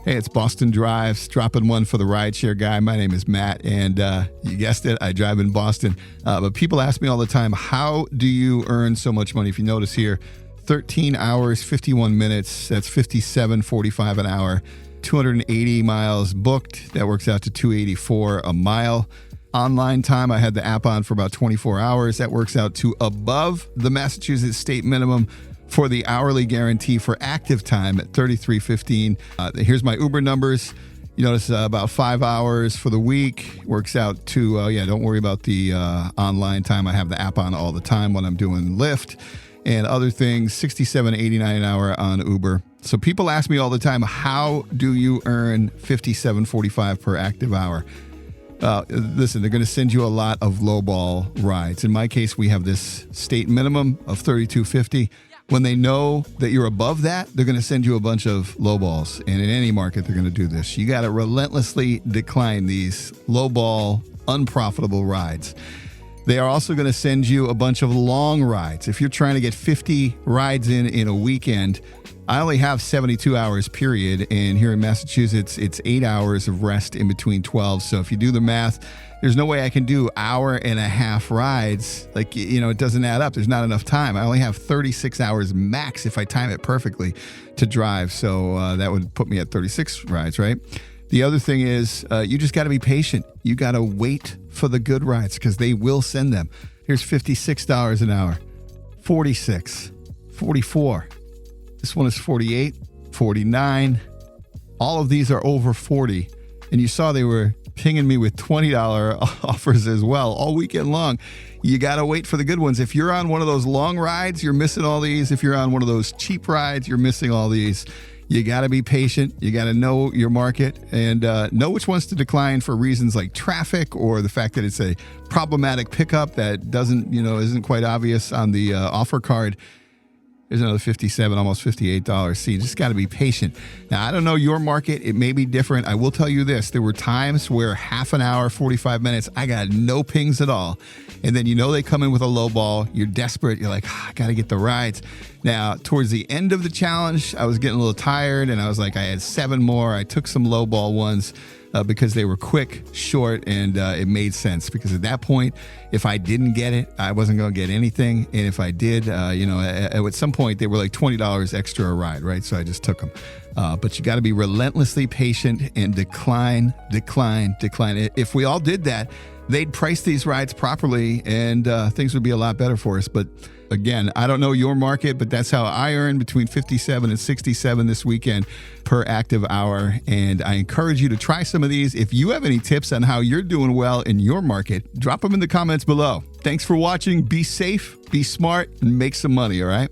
Hey, it's Boston Drives, dropping one for the rideshare guy. My name is Matt, and you guessed it, I drive in Boston. But people ask me all the time, how do you earn so much money? If you notice here, 13 hours, 51 minutes, that's $57.45 an hour. 280 miles booked, that works out to $284 a mile. Online time, I had the app on for about 24 hours. That works out to above the Massachusetts state minimum for the hourly guarantee for active time at $33.15. Here's my Uber numbers. You notice about 5 hours for the week. Works out to, don't worry about the online time. I have the app on all the time when I'm doing Lyft and other things. $67.89 an hour on Uber. So people ask me all the time, how do you earn $57.45 per active hour? Listen, they're going to send you a lot of lowball rides. In my case, we have this state minimum of $32.50. When they know that you're above that, they're going to send you a bunch of lowballs. And in any market, they're going to do this. You got to relentlessly decline these lowball, unprofitable rides. They are also going to send you a bunch of long rides. If you're trying to get 50 rides in a weekend, I only have 72 hours, period. And here in Massachusetts, it's 8 hours of rest in between 12. So if you do the math, there's no way I can do hour and a half rides. Like, it doesn't add up. There's not enough time. I only have 36 hours max if I time it perfectly to drive. So that would put me at 36 rides, right? The other thing is you just got to be patient. You got to wait for the good rides because they will send them. Here's $56 an hour, 46, 44. This one is 48, 49. All of these are over 40. And you saw they were pinging me with $20 offers as well all weekend long. You got to wait for the good ones. If you're on one of those long rides, you're missing all these. If you're on one of those cheap rides, you're missing all these. You got to be patient. You got to know your market and know which ones to decline for reasons like traffic or the fact that it's a problematic pickup that isn't quite obvious on the offer card. There's another $57, almost $58. See, you just got to be patient. Now, I don't know your market. It may be different. I will tell you this. There were times where half an hour, 45 minutes, I got no pings at all. And then they come in with a low ball. You're desperate. You're like, I got to get the rides. Now, towards the end of the challenge, I was getting a little tired, and I was like, I had 7 more. I took some low ball ones because they were quick, short, and it made sense. Because at that point, if I didn't get it, I wasn't going to get anything. And if I did, at some point, they were like $20 extra a ride, right? So I just took them. But you got to be relentlessly patient and decline. If we all did that, they'd price these rides properly and things would be a lot better for us. But again, I don't know your market, but that's how I earn between 57 and 67 this weekend per active hour. And I encourage you to try some of these. If you have any tips on how you're doing well in your market, drop them in the comments below. Thanks for watching. Be safe, be smart, and make some money, all right?